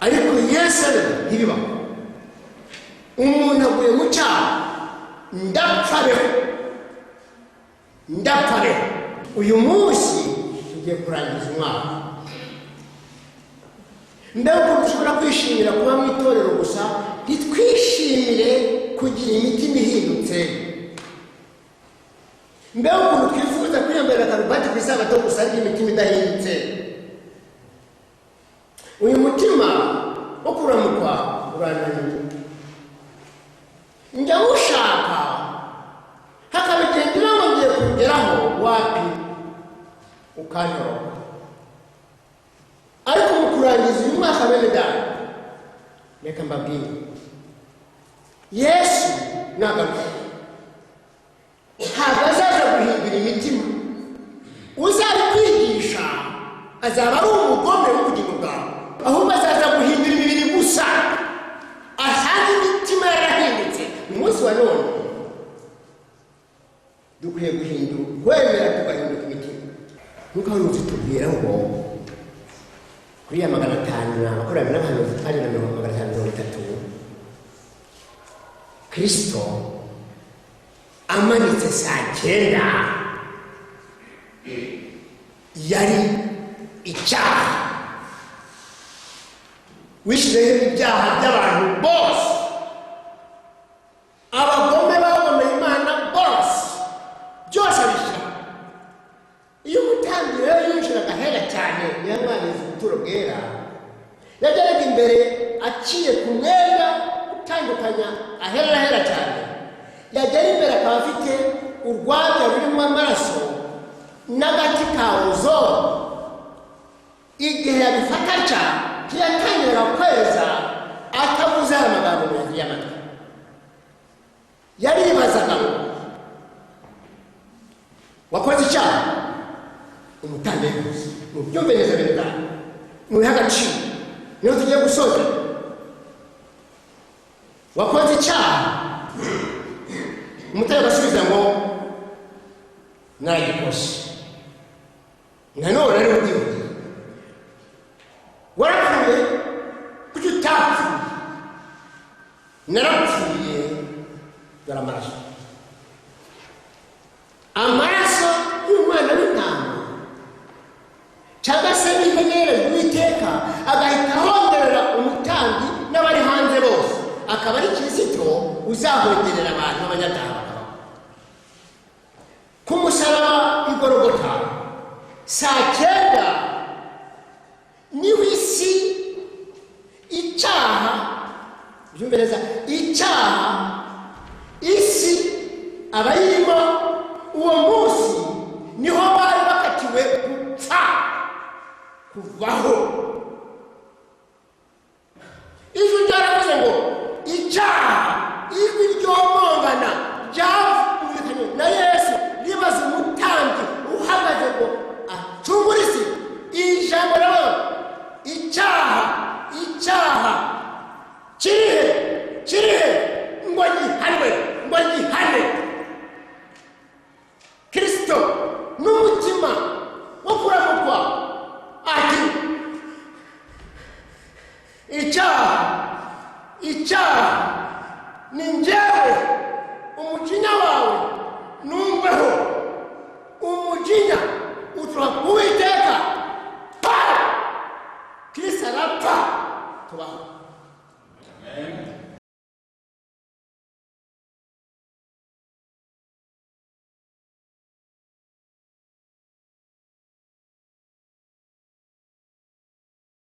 ariko musebe ntibiba umuntu aguye mu cyaha ndapfabeho uyu munsi tugiye kurangiza umwaka mbega uko dushobora kwishimira kuba mu itorero gusa ntitwishimire kugira imitima ihindutse mbega ukuntu twifuza kwiyambara karuvati ku isabato gusa ariko imitima idahindutse uyu mutima wo kuramukwa urananiye njya ushaka hakabigendera ngo ngiye kugeraho wapi ukanyoroka ariko mu kurangiza uyu mwaka bene data reka mbabwire Yesu nagaruka ntabwo azaza guhindura imitima uzabikwigisha azaba ari umugome w'ubugingo bwawe ahubwo azaza guhindura imibiri gusa asanga imitima yarahindutse umunsi wa none dukwiye guhindura kwemera tugahinduka imitima nk'uko hano tubwira ngo kuri ya 500 abakorana n'abantu ari na 530 Kristo amanitse saa 9 yari icyaha wishireho ibyaha by'abantu bose abagome baboneye Imana bose byose bishyira iyo umutambi rero yinjiraga ahera cyane yamwaniza ubuturo bwera yageraga imbere aciye ku mwenda utandukanya ahera cyane yagera imbere akaba afite urwabya rurimo amaraso n'agati kawuzo igihe yabifata ca kiyatangira kweza atavuze amagambo meza y'amatwi yaribazaga wakoze icyaha umutambi wose mubyumve neza bene data mubihe agaciro niyo tugiye gusoza wakoze icyaha umutari agasubiza ngo naragikoze nanone ari ubwibuke warapfuye kuki utapfuye narapfuye dore amaraso y'umwana w'intama cyangwa se n'inyenyeri z'Uwiteka agahita ahongerera umutambi n'abari hanze bose akaba ari Kristo uzahongerera abantu b'abanyabyaha ku musaraba igorogota saa 9 niho isi icyaha byumve neza icyaha isi abayirimo uwo munsi niho bari bakatiwe gupfa kuvaho ijwi ryaravuze ngo icyaha ijwi ryomongana ryavumvikanye na Yesu ribaza umutambi uhagaze ngo acungure isi ijambo rero icyaha kirihe ngo gihane Kristo n'umutima wo kuramukwa ati icyaha ni njyewe umujinya wawe numveho umujinya uturuka ku Uwiteka Kristo arapfa tubaho